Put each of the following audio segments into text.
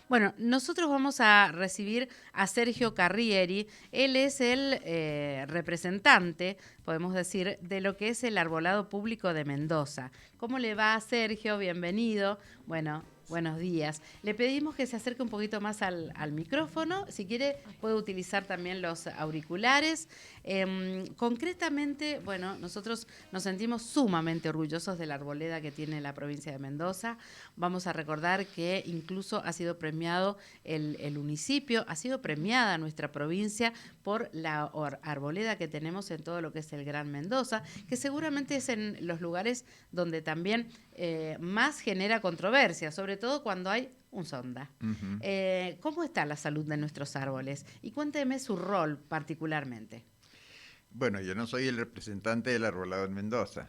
Bueno, nosotros vamos a recibir a Sergio Carrieri. Él es el representante, podemos decir, de lo que es el arbolado público de Mendoza. ¿Cómo le va, Sergio? Bienvenido. Bueno, buenos días. Le pedimos que se acerque un poquito más al micrófono. Si quiere, puede utilizar también los auriculares. Concretamente, bueno, nosotros nos sentimos sumamente orgullosos de la arboleda que tiene la provincia de Mendoza. Vamos a recordar que incluso ha sido premiado el municipio, ha sido premiada nuestra provincia por la arboleda que tenemos en todo lo que es el Gran Mendoza, que seguramente es en los lugares donde también más genera controversia, sobre todo cuando hay un sonda. ¿Cómo está la salud de nuestros árboles? Y cuénteme su rol particularmente. Bueno, yo no soy el representante del arbolado en Mendoza.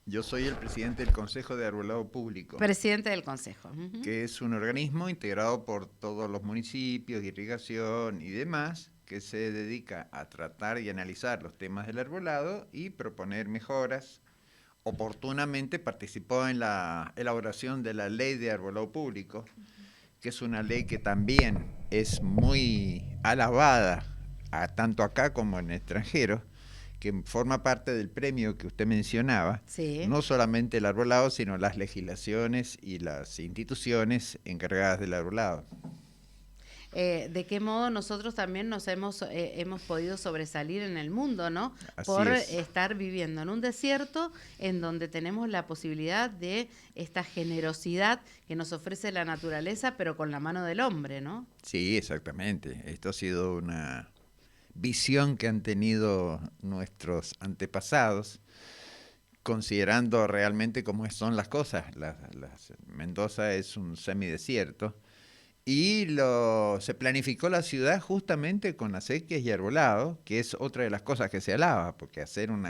Yo soy el presidente del Consejo de Arbolado Público, Presidente del Consejo. que es un organismo integrado por todos los municipios, irrigación y demás, que se dedica a tratar y analizar los temas del arbolado y proponer mejoras. Oportunamente participó en la elaboración de la Ley de Arbolado Público, que es una ley que también es muy alabada, tanto acá como en el extranjero, que forma parte del premio que usted mencionaba, Sí. no solamente el arbolado, sino las legislaciones y las instituciones encargadas del arbolado. De qué modo nosotros también nos hemos podido sobresalir en el mundo, ¿no? Así Por es. estar viviendo en un desierto en donde tenemos la posibilidad de esta generosidad que nos ofrece la naturaleza, pero con la mano del hombre, ¿no? Sí, exactamente. Esto ha sido una visión que han tenido nuestros antepasados, considerando realmente cómo son las cosas. Mendoza es un semidesierto y se planificó la ciudad justamente con acequias y arbolado, que es otra de las cosas que se alaba, porque hacer un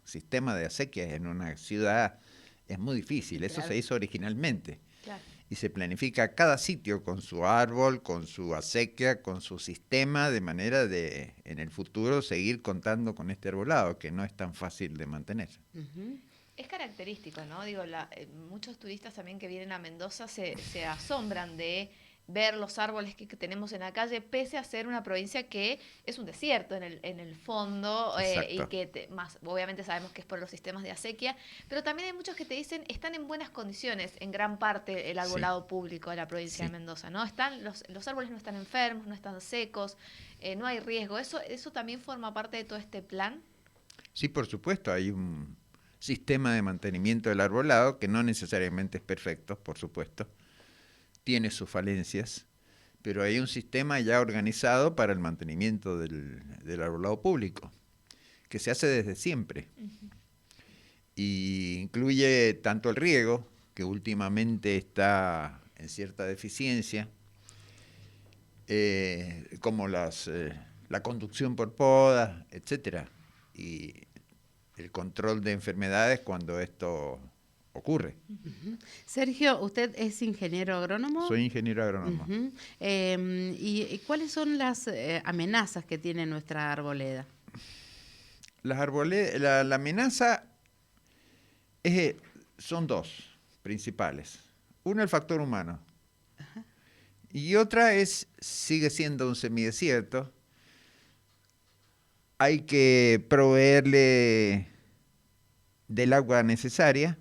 sistema de acequias en una ciudad es muy difícil. Eso Claro. se hizo originalmente. Claro. Y se planifica cada sitio con su árbol, con su acequia, con su sistema, de manera de en el futuro seguir contando con este arbolado, que no es tan fácil de mantener. Ujú. Es característico, ¿no? Digo, muchos turistas también que vienen a Mendoza se asombran de ver los árboles que tenemos en la calle, pese a ser una provincia que es un desierto en el fondo, y Exacto. que más obviamente sabemos que es por los sistemas de acequia, pero también hay muchos que te dicen están en buenas condiciones en gran parte el Sí, arbolado público de la provincia de sí. Mendoza, ¿no? Los árboles no están enfermos, no están secos, no hay riesgo. Eso también forma parte de todo este plan. Sí, por supuesto, hay un sistema de mantenimiento del arbolado que no necesariamente es perfecto, por supuesto, tiene sus falencias, pero hay un sistema ya organizado para el mantenimiento del arbolado público, que se hace desde siempre, y incluye tanto el riego, que últimamente está en cierta deficiencia, como la conducción por podas, etcétera, y el control de enfermedades cuando esto ocurre. Sergio, usted es ingeniero agrónomo. Soy ingeniero agrónomo. Ujú. ¿Y cuáles son las amenazas que tiene nuestra arboleda? La amenaza es, son dos principales. Una, el factor humano. Y otra sigue siendo un semidesierto. Hay que proveerle del agua necesaria.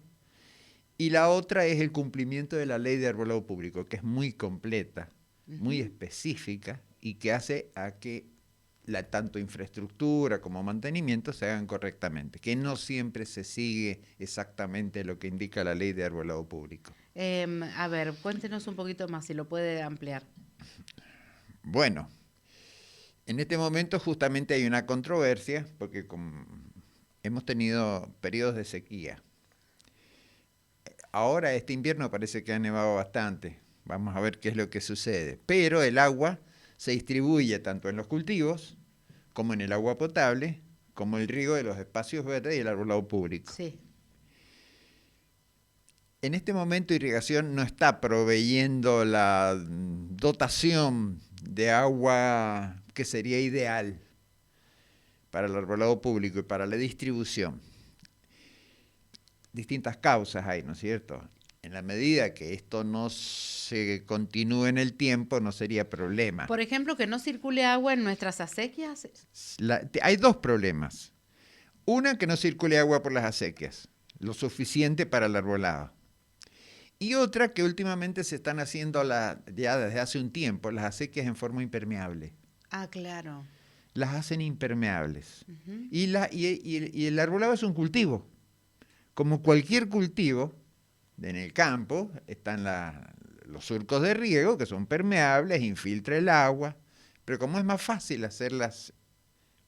Y la otra es el cumplimiento de la ley de arbolado público, que es muy completa, muy específica y que hace a que tanto infraestructura como mantenimiento se hagan correctamente, que no siempre se sigue exactamente lo que indica la ley de arbolado público. A ver, cuéntenos un poquito más, si lo puede ampliar. Bueno, en este momento justamente hay una controversia porque hemos tenido periodos de sequía. Ahora este invierno parece que ha nevado bastante. Vamos a ver qué es lo que sucede. Pero el agua se distribuye tanto en los cultivos como en el agua potable, como el riego de los espacios verdes y el arbolado público. Sí. En este momento irrigación no está proveyendo la dotación de agua que sería ideal para el arbolado público y para la distribución. Distintas causas hay, ¿no es cierto? en la medida que esto no se continúe en el tiempo, no sería problema. Por ejemplo, que no circule agua en nuestras acequias. Hay dos problemas. Una, que no circule agua por las acequias, lo suficiente para el arbolado. Y otra, que últimamente se están haciendo ya desde hace un tiempo, las acequias en forma impermeable. Ah, claro. Las hacen impermeables. Ujú. Y el arbolado es un cultivo. Como cualquier cultivo, en el campo están los surcos de riego, que son permeables, infiltra el agua, pero como es más fácil hacerlas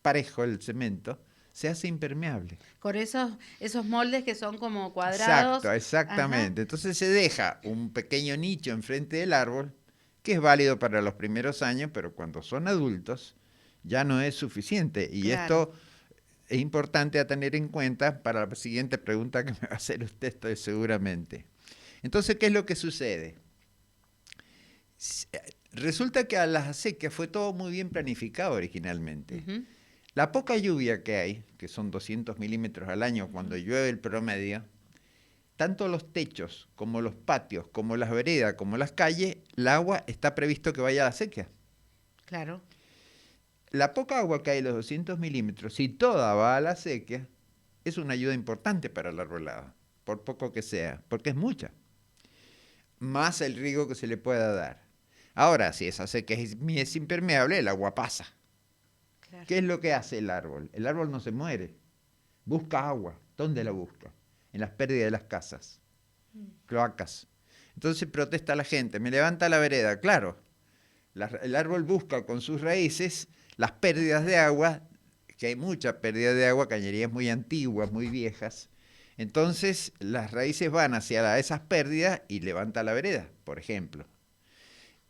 parejo el cemento, se hace impermeable. Con esos moldes que son como cuadrados. Exacto, exactamente. Ajá. Entonces se deja un pequeño nicho enfrente del árbol, que es válido para los primeros años, pero cuando son adultos ya no es suficiente. Y Claro. esto es importante a tener en cuenta para la siguiente pregunta que me va a hacer usted, estoy seguramente. Entonces, ¿qué es lo que sucede? Resulta que a las acequias fue todo muy bien planificado originalmente. Ujú. La poca lluvia que hay, que son 200 milímetros al año cuando llueve el promedio, tanto los techos como los patios, como las veredas, como las calles, el agua está previsto que vaya a la acequia. Claro. La poca agua que hay, los 200 milímetros, si toda va a la acequia, es una ayuda importante para el arbolado, por poco que sea, porque es mucha, más el riego que se le pueda dar. Ahora, si esa acequia es impermeable, el agua pasa. Claro. ¿Qué es lo que hace el árbol? El árbol no se muere, busca agua. ¿Dónde la busca? En las pérdidas de las casas, cloacas. Entonces protesta la gente, me levanta la vereda, claro. El árbol busca con sus raíces las pérdidas de agua, que hay mucha pérdida de agua, cañerías muy antiguas, muy viejas. Entonces las raíces van hacia esas pérdidas y levanta la vereda, por ejemplo.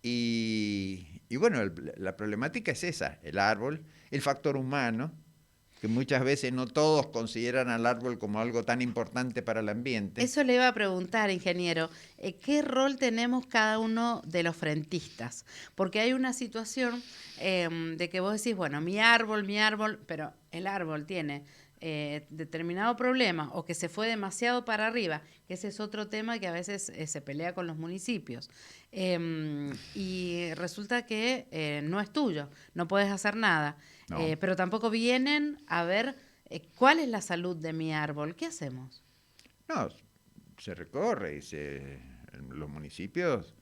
Y bueno, la problemática es esa, el árbol, el factor humano, que muchas veces no todos consideran al árbol como algo tan importante para el ambiente. Eso le iba a preguntar, ingeniero, ¿qué rol tenemos cada uno de los frentistas? Porque hay una situación de que vos decís, bueno, mi árbol, pero el árbol tiene determinado problema o que se fue demasiado para arriba, que ese es otro tema que a veces se pelea con los municipios. Y resulta que no es tuyo, no puedes hacer nada, No. pero tampoco vienen a ver cuál es la salud de mi árbol. ¿Qué hacemos? No, se recorre y los municipios,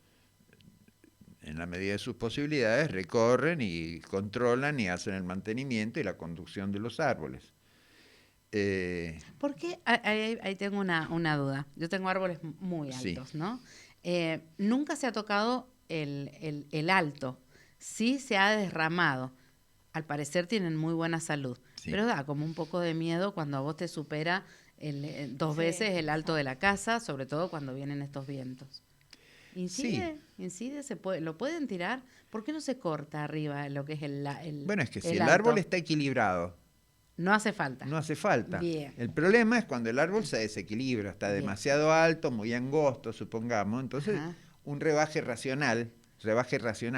en la medida de sus posibilidades, recorren y controlan y hacen el mantenimiento y la conducción de los árboles. ¿Por qué? Ahí tengo una duda. Yo tengo árboles muy Sí. altos, ¿no? Nunca se ha tocado el alto. Sí se ha desramado. Al parecer tienen muy buena salud. Sí. Pero da como un poco de miedo cuando a vos te supera dos Sí, veces el alto exacto. de la casa, sobre todo cuando vienen estos vientos. ¿Incide? ¿Incide? ¿Lo pueden tirar? ¿Por qué no se corta arriba lo que es Bueno, es que si el el alto? árbol está equilibrado, No hace falta. no hace falta. Bien. El problema es cuando el árbol se desequilibra, está Bien. demasiado alto, muy angosto, supongamos. Entonces, Ajá. un rebaje racional,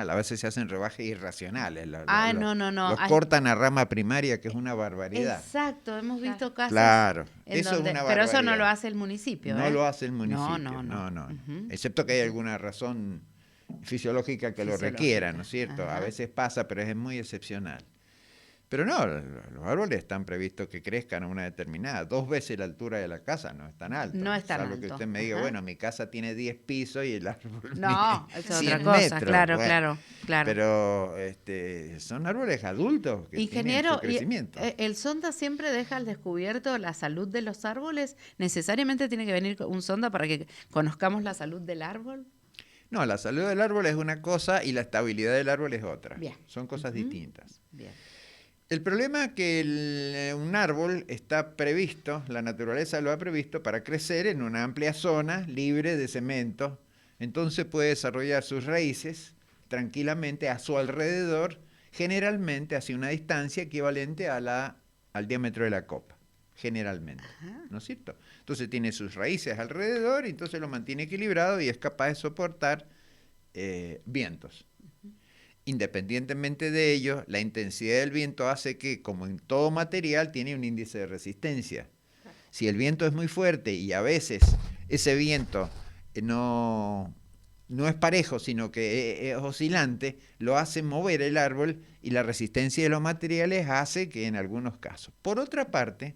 a veces se hacen rebajes irracionales. No. Los Ay, cortan a rama primaria, que es una barbaridad. exacto, hemos visto casos. Claro, en eso es donde- una pero eso no barbaridad. lo hace el municipio, No ¿eh? lo hace el municipio, No. no. Ujú. Excepto que hay alguna razón fisiológica que lo requiera, ¿no es cierto? Ajá. A veces pasa, pero es muy excepcional. Pero no, los árboles están previstos que crezcan a una determinada. 2 veces la altura de la casa no es tan alto. No es tan Salvo que alto, usted me diga, ajá. bueno, mi casa tiene 10 pisos y el árbol No, mide eso es 100 otra cosa, metros. claro, Bueno, claro. Pero son árboles adultos que tienen Ingeniero, su crecimiento. ¿el sonda siempre deja al descubierto la salud de los árboles? ¿Necesariamente tiene que venir un sonda para que conozcamos la salud del árbol? No, la salud del árbol es una cosa y la estabilidad del árbol es otra. Bien. Son cosas Ujú. distintas. Bien. El problema es que un árbol está previsto, la naturaleza lo ha previsto para crecer en una amplia zona libre de cemento. Entonces puede desarrollar sus raíces tranquilamente a su alrededor, generalmente hacia una distancia equivalente al diámetro de la copa, generalmente. Ajá. ¿No es cierto? Entonces tiene sus raíces alrededor y entonces lo mantiene equilibrado y es capaz de soportar vientos. Independientemente de ello, la intensidad del viento hace que, como en todo material, tiene un índice de resistencia. Si el viento es muy fuerte y a veces ese viento no es parejo, sino que es oscilante, lo hace mover el árbol y la resistencia de los materiales hace que en algunos casos. Por otra parte,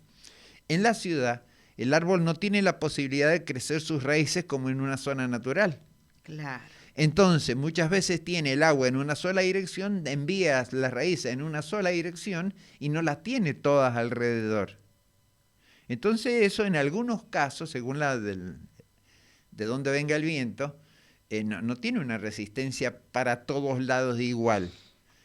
en la ciudad, el árbol no tiene la posibilidad de crecer sus raíces como en una zona natural. Claro. Entonces, muchas veces tiene el agua en una sola dirección, envía las raíces en una sola dirección y no las tiene todas alrededor. Entonces, eso en algunos casos, según de dónde venga el viento, no tiene una resistencia para todos lados de igual.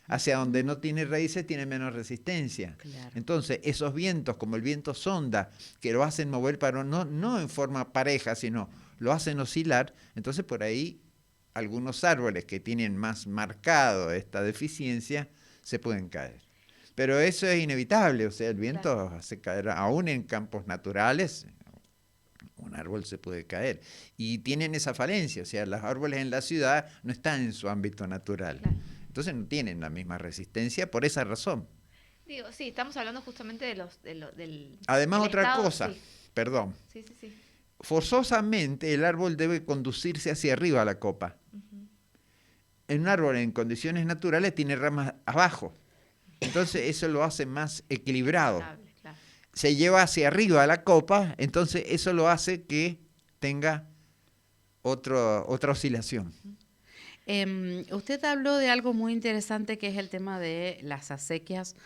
Hacia donde no tiene raíces tiene menos resistencia. Claro. Entonces, esos vientos, como el viento sonda, que lo hacen mover para no en forma pareja, sino lo hacen oscilar, entonces por ahí algunos árboles que tienen más marcado esta deficiencia se pueden caer. Pero eso es inevitable, o sea, el viento hace caer, aún en campos naturales, un árbol se puede caer. Y tienen esa falencia, o sea, los árboles en la ciudad no están en su ámbito natural. Claro. Entonces no tienen la misma resistencia por esa razón. Digo, sí, estamos hablando justamente del Además, del otra estado, cosa, sí. perdón, Sí, sí, sí. forzosamente el árbol debe conducirse hacia arriba a la copa. Ujú. En un árbol en condiciones naturales tiene ramas abajo. Entonces eso lo hace más equilibrado. Estable, claro. Se lleva hacia arriba la copa, entonces eso lo hace que tenga otra oscilación. Usted habló de algo muy interesante que es el tema de las acequias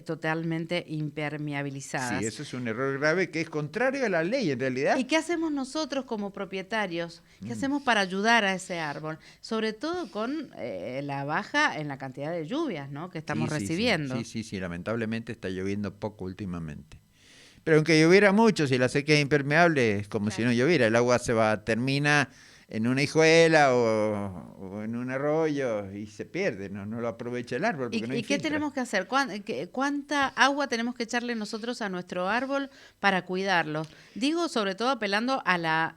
totalmente impermeabilizadas. Sí, eso es un error grave que es contrario a la ley en realidad. ¿Y qué hacemos nosotros como propietarios? ¿Qué hacemos para ayudar a ese árbol? Sobre todo con la baja en la cantidad de lluvias, ¿no?, que estamos recibiendo. Sí, lamentablemente está lloviendo poco últimamente. Pero aunque lloviera mucho, si la sequía es impermeable, es como si no lloviera. El agua termina en una hijuela o en un arroyo y se pierde, no lo aprovecha el árbol porque no ¿Y qué infiltra. tenemos que hacer? ¿Cuánta agua tenemos que echarle nosotros a nuestro árbol para cuidarlo? Digo, sobre todo apelando a la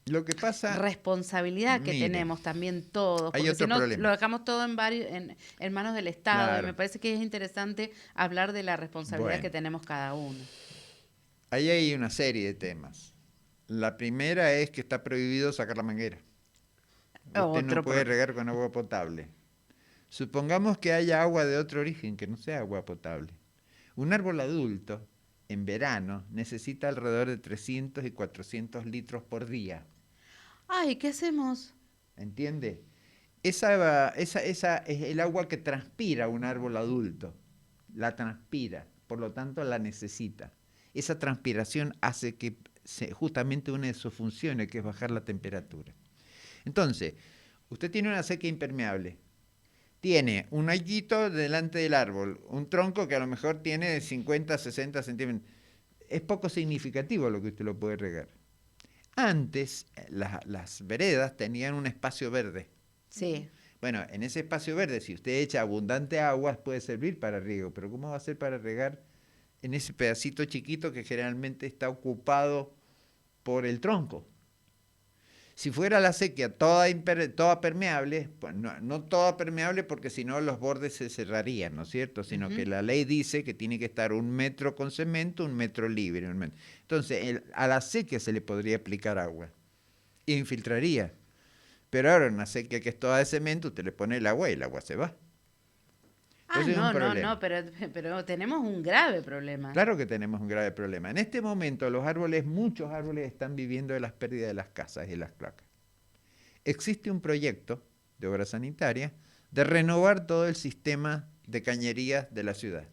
Lo que pasa, responsabilidad que mire, tenemos también todos, hay porque otro si no problema. lo dejamos todo en manos del Estado, Claro. y me parece que es interesante hablar de la responsabilidad Bueno. que tenemos cada uno. Ahí hay una serie de temas. La primera es que está prohibido sacar la manguera. Usted Otro no puede pro- regar con agua potable. Supongamos que haya agua de otro origen, que no sea agua potable. Un árbol adulto, en verano, necesita alrededor de 300 y 400 litros por día. Ay, ¿qué hacemos? ¿Entiende? Esa es el agua que transpira un árbol adulto. La transpira, por lo tanto la necesita. Esa transpiración hace que justamente una de sus funciones, que es bajar la temperatura. Entonces, usted tiene una sequía impermeable. Tiene un hoyito delante del árbol, un tronco que a lo mejor tiene 50, 60 centímetros. Es poco significativo lo que usted lo puede regar. Antes, las veredas tenían un espacio verde. Sí. Bueno, en ese espacio verde, si usted echa abundante agua, puede servir para riego, pero ¿cómo va a ser para regar en ese pedacito chiquito que generalmente está ocupado por el tronco? Si fuera la sequía toda permeable, pues no toda permeable porque si no los bordes se cerrarían, ¿no es cierto? Sino que la ley dice que tiene que estar 1 metro con cemento, 1 metro libre. Entonces, a la sequía se le podría aplicar agua y infiltraría. Pero ahora en una sequía que es toda de cemento, usted le pone el agua y el agua se va. Ah, Entonces es un no, problema. pero tenemos un grave problema. Claro que tenemos un grave problema. En este momento muchos árboles están viviendo de las pérdidas de las casas y las placas. Existe un proyecto de obra sanitaria de renovar todo el sistema de cañerías de la ciudad.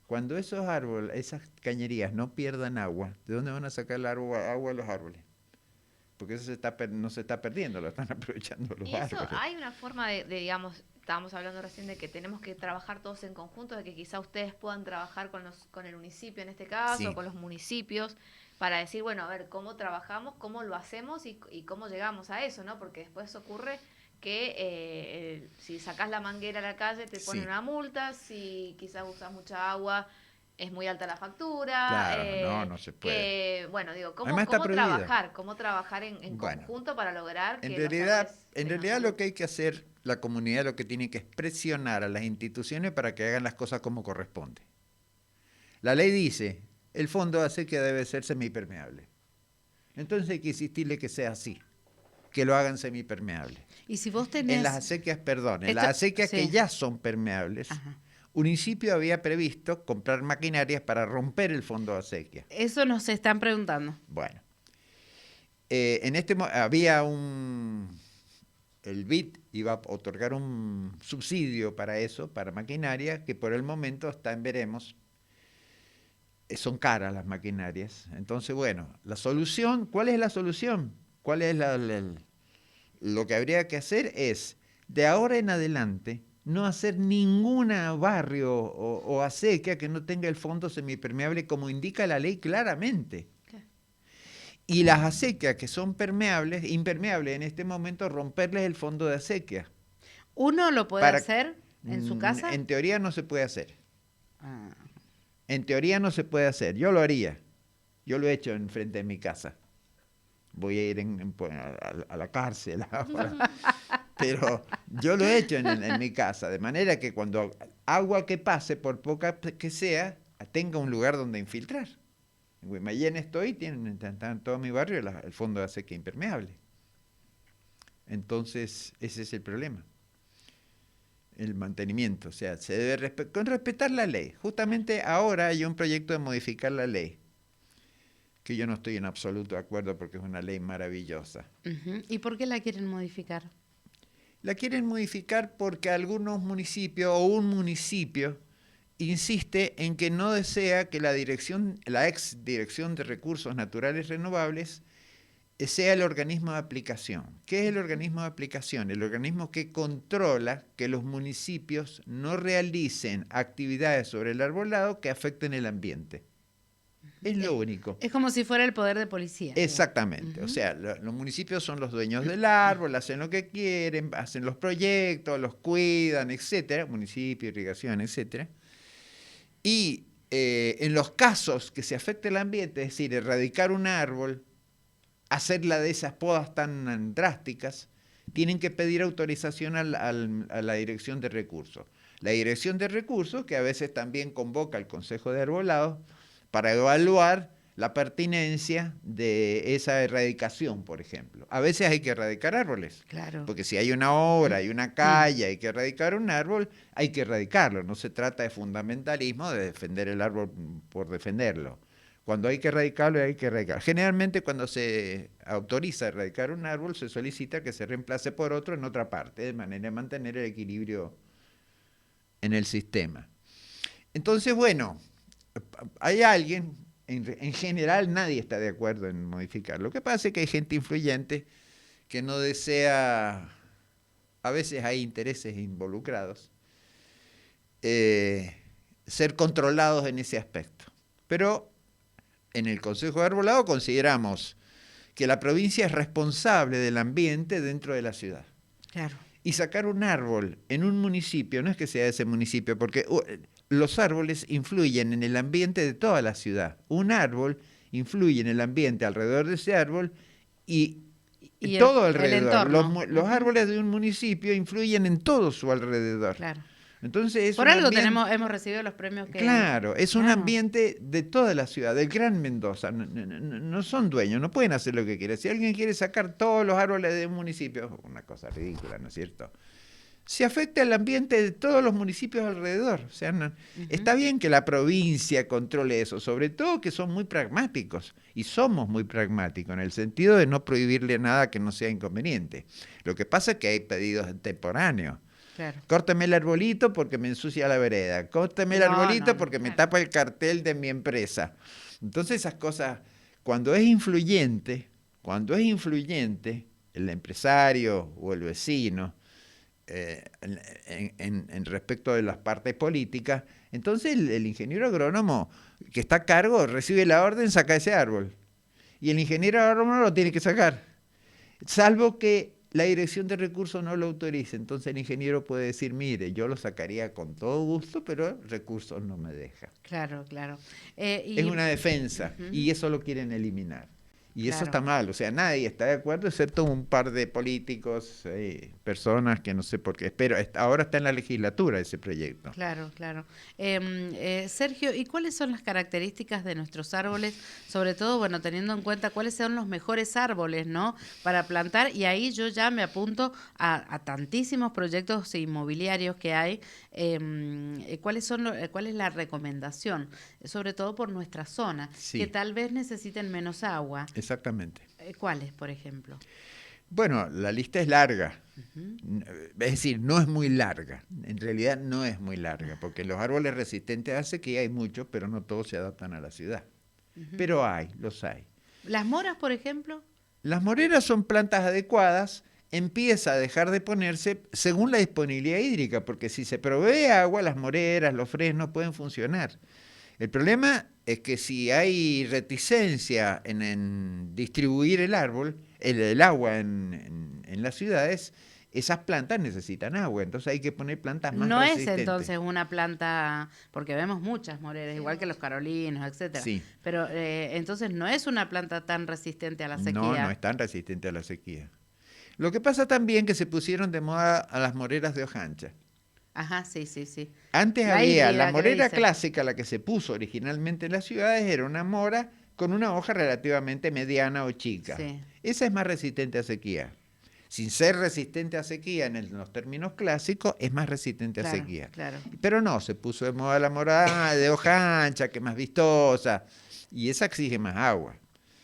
Cuando esas cañerías no pierdan agua, ¿de dónde van a sacar agua los árboles? Porque eso no se está perdiendo, lo están aprovechando los Y eso, árboles. hay una forma digamos, estábamos hablando recién de que tenemos que trabajar todos en conjunto, de que quizá ustedes puedan trabajar con el municipio en este caso, Sí. con los municipios, para decir, bueno, a ver, cómo trabajamos, cómo lo hacemos y cómo llegamos a eso, ¿no? Porque después ocurre que si sacás la manguera a la calle te ponen Sí. una multa, si quizás usas mucha agua es muy alta la factura. Claro, no se puede. Que, bueno, digo, Además está prohibido. cómo trabajar en Bueno, conjunto para lograr que En los realidad, árboles tengan lo salud. que hay que hacer, la comunidad lo que tiene que es presionar a las instituciones para que hagan las cosas como corresponde. La ley dice, el fondo de sequía debe ser semipermeable. Entonces hay que insistirle que sea así, que lo hagan semipermeable. Y si vos tenés... En las acequias, perdón, en Esto- las acequias sí. que ya son permeables, Ajá. un municipio había previsto comprar maquinarias para romper el fondo de acequia. Eso nos están preguntando. Bueno, había el BID iba a otorgar un subsidio para eso, para maquinaria, que por el momento está en veremos. Son caras las maquinarias. Entonces, bueno, la solución, ¿cuál es la solución? ¿Cuál es lo que habría que hacer? Es, de ahora en adelante, no hacer ninguna barrio o acequia que no tenga el fondo semipermeable como indica la ley claramente. Y las acequias que son impermeables en este momento, romperles el fondo de acequia. ¿Uno lo puede hacer en su casa? En teoría no se puede hacer. Ah. En teoría no se puede hacer. Yo lo haría. Yo lo he hecho enfrente de mi casa. Voy a ir a la cárcel ahora. Pero yo lo he hecho en mi casa. De manera que cuando agua que pase, por poca que sea, tenga un lugar donde infiltrar. En Guaymallén está en todo mi barrio el fondo de acequia impermeable. Entonces, ese es el problema. El mantenimiento, o sea, se debe respetar la ley. Justamente ahora hay un proyecto de modificar la ley, que yo no estoy en absoluto de acuerdo porque es una ley maravillosa. Uh-huh. ¿Y por qué la quieren modificar? La quieren modificar porque algunos municipios o un municipio insiste en que no desea que la ex Dirección de Recursos Naturales Renovables sea el organismo de aplicación. ¿Qué es el organismo de aplicación? El organismo que controla que los municipios no realicen actividades sobre el arbolado que afecten el ambiente. Es lo único. Es como si fuera el poder de policía. Exactamente. O sea, los municipios son los dueños del árbol, hacen lo que quieren, hacen los proyectos, los cuidan, etcétera. Municipio, irrigación, etcétera. Y en los casos que se afecte el ambiente, es decir, erradicar un árbol, hacerla de esas podas tan drásticas, tienen que pedir autorización a la Dirección de Recursos. La Dirección de Recursos, que a veces también convoca al Consejo de Arbolados, para evaluar la pertinencia de esa erradicación, por ejemplo. A veces hay que erradicar árboles. Claro. Porque si hay una obra, hay una calle, hay que erradicar un árbol, hay que erradicarlo. No se trata de fundamentalismo, de defender el árbol por defenderlo. Cuando hay que erradicarlo, hay que erradicarlo. Generalmente cuando se autoriza erradicar un árbol, se solicita que se reemplace por otro en otra parte, de manera de mantener el equilibrio en el sistema. Entonces, bueno, hay alguien, en general nadie está de acuerdo en modificar. Lo que pasa es que hay gente influyente que no desea, a veces hay intereses involucrados, ser controlados en ese aspecto. Pero en el Consejo de Arbolado consideramos que la provincia es responsable del ambiente dentro de la ciudad. Claro. Y sacar un árbol en un municipio, no es que sea ese municipio, porque los árboles influyen en el ambiente de toda la ciudad. Un árbol influye en el ambiente alrededor de ese árbol y todo alrededor. Los árboles de un municipio influyen en todo su alrededor. Claro. Entonces por algo hemos recibido los premios que... Claro, es un ambiente de toda la ciudad, del Gran Mendoza. No son dueños, no pueden hacer lo que quieren. Si alguien quiere sacar todos los árboles de un municipio, una cosa ridícula, ¿no es cierto? Se afecta el ambiente de todos los municipios alrededor. O sea, está bien que la provincia controle eso, sobre todo que son muy pragmáticos, y somos muy pragmáticos, en el sentido de no prohibirle nada que no sea inconveniente. Lo que pasa es que hay pedidos temporáneos. Claro. Córtame el arbolito porque me ensucia la vereda. Córtame el arbolito porque me tapa el cartel de mi empresa. Entonces esas cosas, cuando es influyente, el empresario o el vecino, en respecto de las partes políticas, entonces el ingeniero agrónomo que está a cargo recibe la orden, saca ese árbol. Y el ingeniero agrónomo lo tiene que sacar. Salvo que la Dirección de Recursos no lo autoriza, entonces el ingeniero puede decir, mire, yo lo sacaría con todo gusto, pero Recursos no me deja. Claro, claro. Es una defensa, y eso lo quieren eliminar. Y eso Claro. está mal, o sea, nadie está de acuerdo, excepto un par de políticos, personas que no sé por qué, pero ahora está en la legislatura ese proyecto. Claro, claro. Sergio, ¿y cuáles son las características de nuestros árboles? Sobre todo, bueno, teniendo en cuenta cuáles son los mejores árboles, ¿no? Para plantar, y ahí yo ya me apunto a tantísimos proyectos inmobiliarios que hay. ¿Cuál es la recomendación? Sobre todo por nuestra zona, que Sí, tal vez necesiten menos agua. exactamente. ¿Cuáles, por ejemplo? Bueno, la lista es larga, Ujú. es decir, no es muy larga, en realidad no es muy larga, porque los árboles resistentes a sequía hay muchos, pero no todos se adaptan a la ciudad. Ujú. Pero los hay. Las moras, por ejemplo. Las moreras son plantas adecuadas, empieza a dejar de ponerse según la disponibilidad hídrica, porque si se provee agua, las moreras, los fresnos pueden funcionar. El problema es que si hay reticencia en distribuir el árbol, el agua en las ciudades, esas plantas necesitan agua, entonces hay que poner plantas más No es resistentes. entonces una planta, porque vemos muchas moreras, Sí, igual que los mucho. carolinos, etcétera. Sí, Pero entonces no es una planta tan resistente a la no sequía. es tan resistente a la sequía. Lo que pasa también que se pusieron de moda a las moreras de hoja ancha. Ajá, sí, sí, sí. Antes La había la híbrida que le morera dicen. clásica, la que se puso originalmente en las ciudades, era una mora con una hoja relativamente mediana o chica. Sí, Esa es más resistente a sequía. Sin ser resistente a sequía en los términos clásicos, es más resistente a claro, sequía. claro. Pero no, se puso de moda la mora de hoja ancha, que es más vistosa, y esa exige más agua.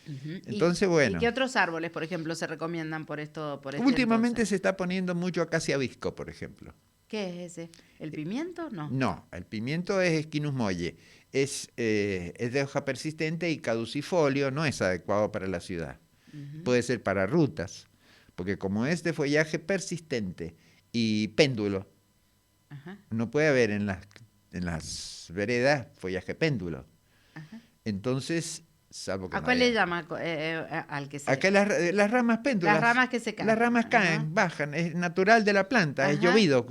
Ujú. Entonces, ¿Y qué bueno, otros árboles, por ejemplo, se recomiendan por esto, por este últimamente entonces? se está poniendo mucho acacia visco, por ejemplo. ¿Qué es ese? ¿El pimiento? No. No, el pimiento es Esquinus molle. Es de hoja persistente y caducifolio, no es adecuado para la ciudad. Ujú. Puede ser para rutas, porque como es de follaje persistente y péndulo, Ajá, no puede haber en las veredas follaje péndulo. ajá. Entonces, salvo que ¿A no cuál le haya. llama al que se... Acá las ramas Las péndulas, ramas que se las caen. ramas Ajá, caen, bajan, es natural de la planta, es ajá, llovido.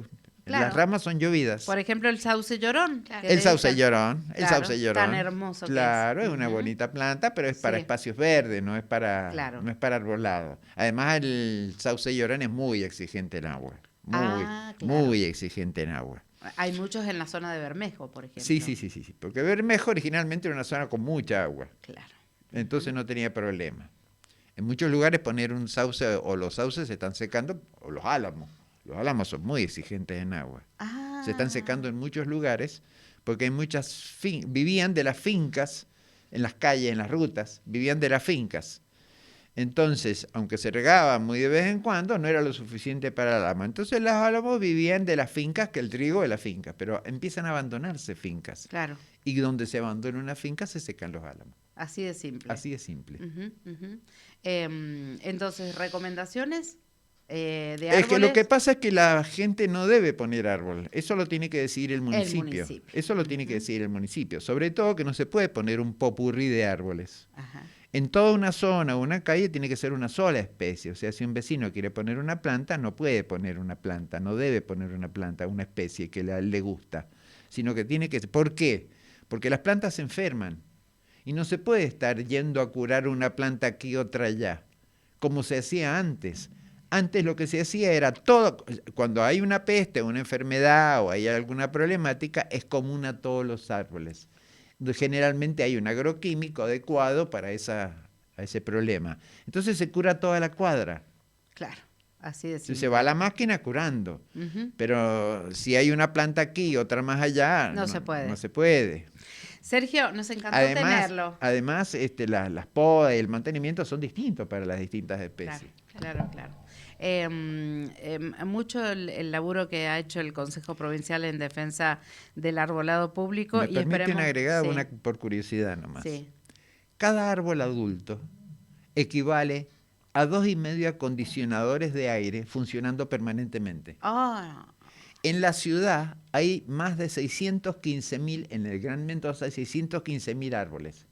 Las claro. ramas son llovidas. Por ejemplo, el sauce llorón, Claro. que El le sauce dicen. llorón, el Claro, sauce tan llorón. hermoso que es. Claro, es una Ujú. bonita planta, pero es para Sí, espacios verdes, claro. no es para arbolado. Además, el sauce llorón es muy exigente en agua, Ah, claro. muy exigente en agua. Hay muchos en la zona de Bermejo, por Sí, ejemplo. sí, sí, sí, sí, porque Bermejo originalmente era una zona con mucha agua, Claro. entonces no tenía problema. En muchos lugares poner un sauce o los sauces se están secando, o los álamos. Los álamos son muy exigentes en agua. Se están Ah, secando en muchos lugares porque hay vivían de las fincas en las calles, en las rutas, vivían de las fincas. Entonces, aunque se regaban muy de vez en cuando, no era lo suficiente para el álamo. Entonces los álamos vivían de las fincas que el trigo de las fincas, pero empiezan a abandonarse fincas. claro. Y donde se abandona una finca se secan los álamos. Así de simple. Así de simple. Ujú, ujú. Entonces, recomendaciones de Es que lo que árboles, pasa es que la gente no debe poner árbol. Eso lo tiene que decidir el el municipio. municipio. Eso lo tiene que Ujú. decidir el municipio. Sobre todo que no se puede poner un popurrí de árboles. Ajá, En toda una zona o una calle tiene que ser una sola especie. O sea, si un vecino quiere poner una planta, no puede poner una planta, no debe poner una planta, una especie que le gusta. Sino que tiene que... ¿Por qué? Porque las plantas se enferman. Y no se puede estar yendo a curar una planta aquí, otra allá, como se hacía antes. Antes lo que se hacía era todo, cuando hay una peste, una enfermedad o hay alguna problemática, es común a todos los árboles. Generalmente hay un agroquímico adecuado para a ese problema. Entonces se cura toda la cuadra. claro. Así de Entonces se va simple. la máquina curando. Ujú. Pero si hay una planta aquí y otra más allá, No se no puede. se puede. Sergio, nos encantó tenerlo. Además las podas y el mantenimiento son distintos para las distintas Claro, especies. claro, claro. Mucho el laburo que ha hecho el Consejo Provincial en defensa del arbolado público Me y permiten esperemos, agregar sí, una por curiosidad nomás. sí. Cada árbol adulto equivale a 2,5 acondicionadores de aire funcionando permanentemente. Ah, En la ciudad hay más de 615.000, en el Gran Mendoza hay 615.000 árboles.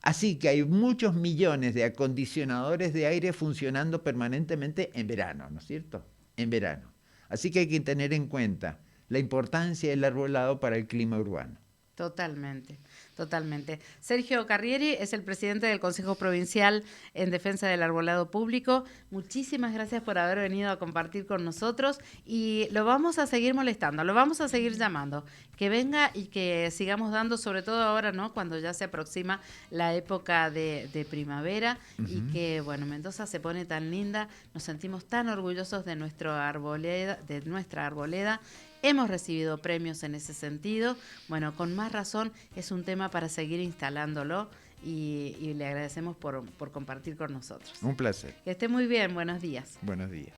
Así que hay muchos millones de acondicionadores de aire funcionando permanentemente en verano, ¿no es cierto? En verano. Así que hay que tener en cuenta la importancia del arbolado para el clima urbano. Totalmente, totalmente. Sergio Carrieri es el presidente del Consejo Provincial en Defensa del Arbolado Público. Muchísimas gracias por haber venido a compartir con nosotros y lo vamos a seguir molestando, lo vamos a seguir llamando. Que venga y que sigamos dando, sobre todo ahora, ¿no? Cuando ya se aproxima la época de primavera y que, bueno, Mendoza se pone tan linda, nos sentimos tan orgullosos de nuestra arboleda. Hemos recibido premios en ese sentido. Bueno, con más razón es un tema para seguir instalándolo y le agradecemos por compartir con nosotros. Un placer. Que esté muy bien, buenos días. Buenos días.